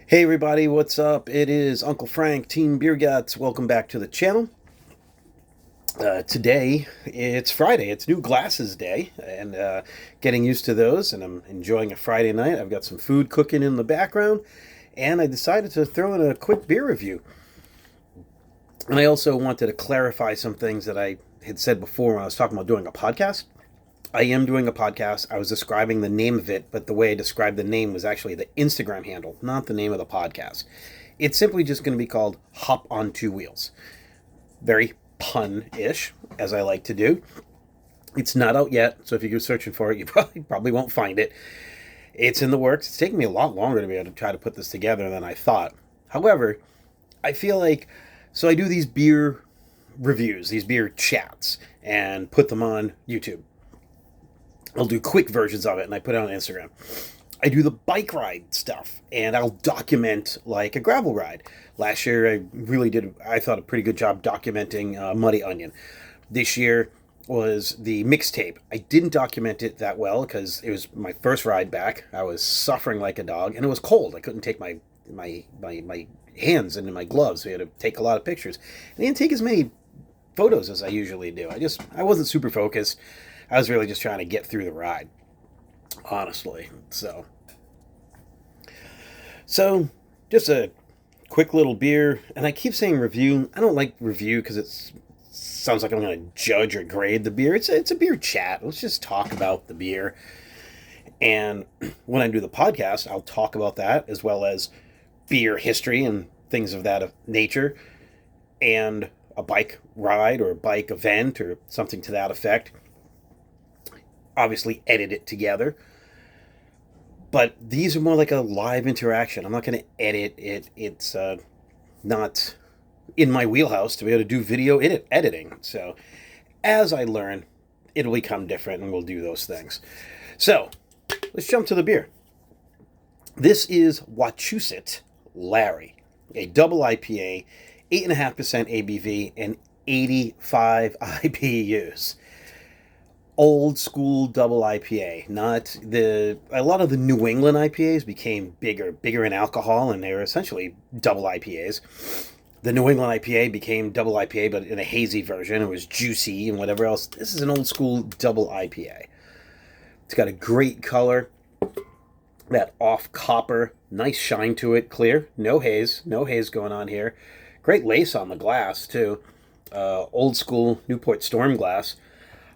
Hey everybody, what's up? It is Uncle Frank, Team Beer Guts. Welcome back to the channel. Today, it's Friday. It's New Glasses Day, and getting used to those, and I'm enjoying a Friday night. I've got some food cooking in the background, and I decided to throw in a quick beer review. And I also wanted to clarify some things that I had said before when I was talking about doing a podcast. I am doing a podcast. I was describing the name of it, but the way I described the name was actually the Instagram handle, not the name of the podcast. It's simply just going to be called Hop on Two Wheels. Very pun-ish, as I like to do. It's not out yet, so if you go searching for it, you probably won't find it. It's in the works. It's taking me a lot longer to be able to try to put this together than I thought. However, I feel like, so I do these beer reviews, these beer chats, and put them on YouTube. I'll do quick versions of it, and I put it on Instagram. I do the bike ride stuff, and I'll document like a gravel ride. Last year, I really did, I thought, a pretty good job documenting Muddy Onion. This year was the mixtape. I didn't document it that well because it was my first ride back. I was suffering like a dog, and it was cold. I couldn't take my hands into my gloves. We had to take a lot of pictures. And I didn't take as many photos as I usually do. I wasn't super focused. I was really just trying to get through the ride, honestly. So just a quick little beer. And I keep saying review. I don't like review because it sounds like I'm going to judge or grade the beer. It's a beer chat. Let's just talk about the beer. And when I do the podcast, I'll talk about that as well as beer history and things of that nature, and a bike ride or a bike event or something to that effect. Obviously edit it together, but these are more like a live interaction. I'm not going to edit it. It's not in my wheelhouse to be able to do video editing. So as I learn, it'll become different, and we'll do those things. So let's jump to the beer. This is Wachusett Larry, a double IPA, 8.5% ABV, and 85 IBUs. Old school double IPA, not a lot of the New England IPAs became bigger in alcohol, and they were essentially double IPAs. The New England IPA became double IPA, but in a hazy version. It was juicy and whatever else. This is an old school double IPA. It's got a great color, that off copper, nice shine to it, clear, no haze going on here. Great lace on the glass too. Old school Newport Storm glass.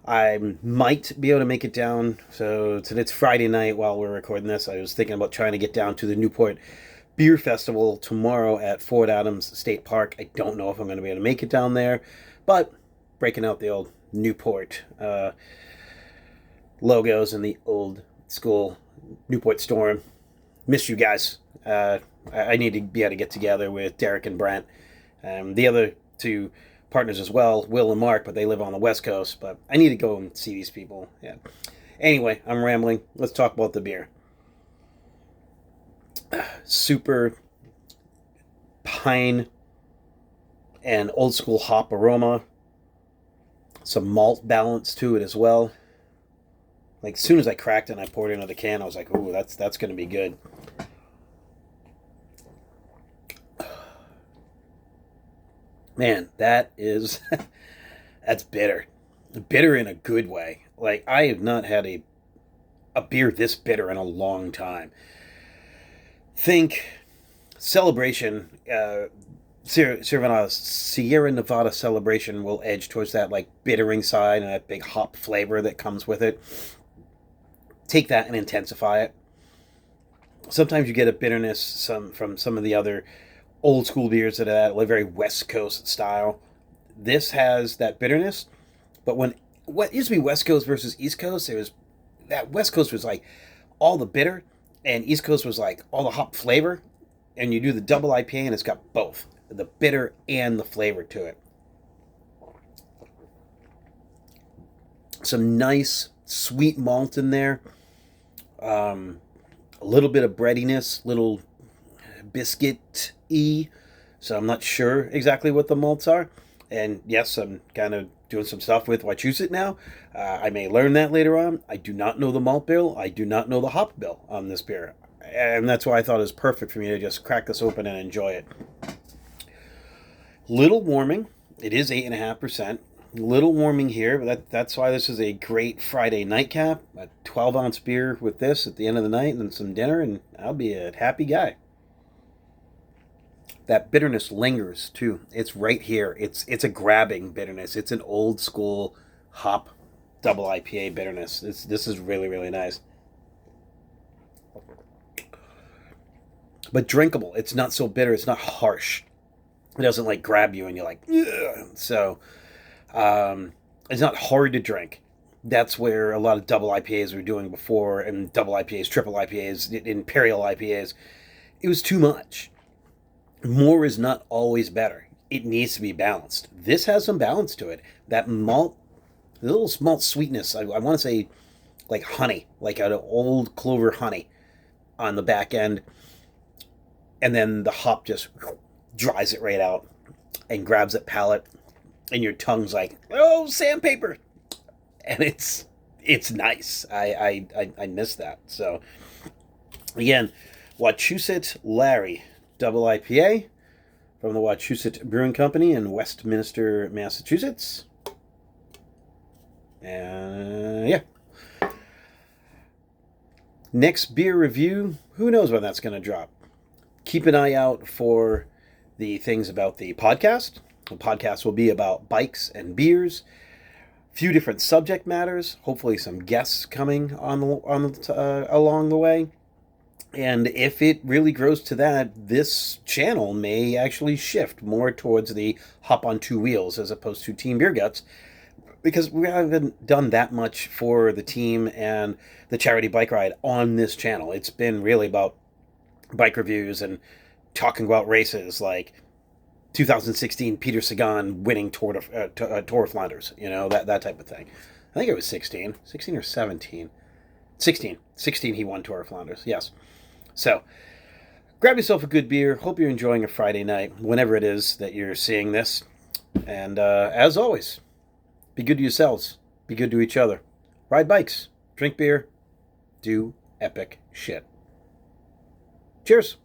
I might be able to make it down. So it's Friday night while we're recording this. I was thinking about trying to get down to the Newport Beer Festival tomorrow at Fort Adams State Park. I don't know if I'm going to be able to make it down there, but breaking out the old Newport logos and the old school Newport Storm. Miss you guys. I need to be able to get together with Derek and Brent. The other two partners as well, Will and Mark, but they live on the West Coast. But I need to go and see these people. Yeah. Anyway, I'm rambling. Let's talk about the beer. Super pine and old school hop aroma. Some malt balance to it as well. Like, as soon as I cracked it and I poured it into the can, I was like, ooh, that's going to be good. Man, that's bitter. Bitter in a good way. Like, I have not had a beer this bitter in a long time. Think Celebration, Sierra Nevada Celebration will edge towards that, like, bittering side and that big hop flavor that comes with it. Take that and intensify it. Sometimes you get a bitterness from some of the other old school beers that are like very West Coast style. This has that bitterness, but what used to be West Coast versus East Coast, it was that West Coast was like all the bitter, and East Coast was like all the hop flavor. And you do the double IPA, and it's got both the bitter and the flavor to it. Some nice sweet malt in there. A little bit of breadiness, little biscuit-y. So I'm not sure exactly what the malts are. And yes, I'm kind of doing some stuff with Wachusett now. I may learn that later on. I do not know the malt bill. I do not know the hop bill on this beer. And that's why I thought it was perfect for me to just crack this open and enjoy it. Little warming. It is 8.5%. Little warming here, but that's why this is a great Friday nightcap. A 12-ounce beer with this at the end of the night, and then some dinner, and I'll be a happy guy. That bitterness lingers too. It's right here. It's a grabbing bitterness. It's an old school hop double IPA bitterness. This is really, really nice. But drinkable. It's not so bitter. It's not harsh. It doesn't like grab you and you're like, ugh. So it's not hard to drink. That's where a lot of double IPAs were doing before, and double IPAs, triple IPAs, imperial IPAs. It was too much. More is not always better. It needs to be balanced. This has some balance to it. That malt, the little malt sweetness, I want to say like honey, like an old clover honey on the back end. And then the hop just dries it right out and grabs that palate, and your tongue's like, oh, sandpaper. And it's nice. I miss that. So again, Wachusett Larry Double IPA from the Wachusett Brewing Company in Westminster, Massachusetts. And yeah. Next beer review, who knows when that's going to drop. Keep an eye out for the things about the podcast. The podcast will be about bikes and beers, a few different subject matters, hopefully some guests coming along the way. And if it really grows to that, this channel may actually shift more towards the hop on two wheels as opposed to Team Beer Guts, because we haven't done that much for the team and the charity bike ride on this channel. It's been really about bike reviews and talking about races like 2016 Peter Sagan winning Tour of Flanders, that type of thing. I think it was 16 or 17. 16 he won Tour of Flanders, yes. So, grab yourself a good beer. Hope you're enjoying a Friday night, whenever it is that you're seeing this. And as always, be good to yourselves. Be good to each other. Ride bikes. Drink beer. Do epic shit. Cheers.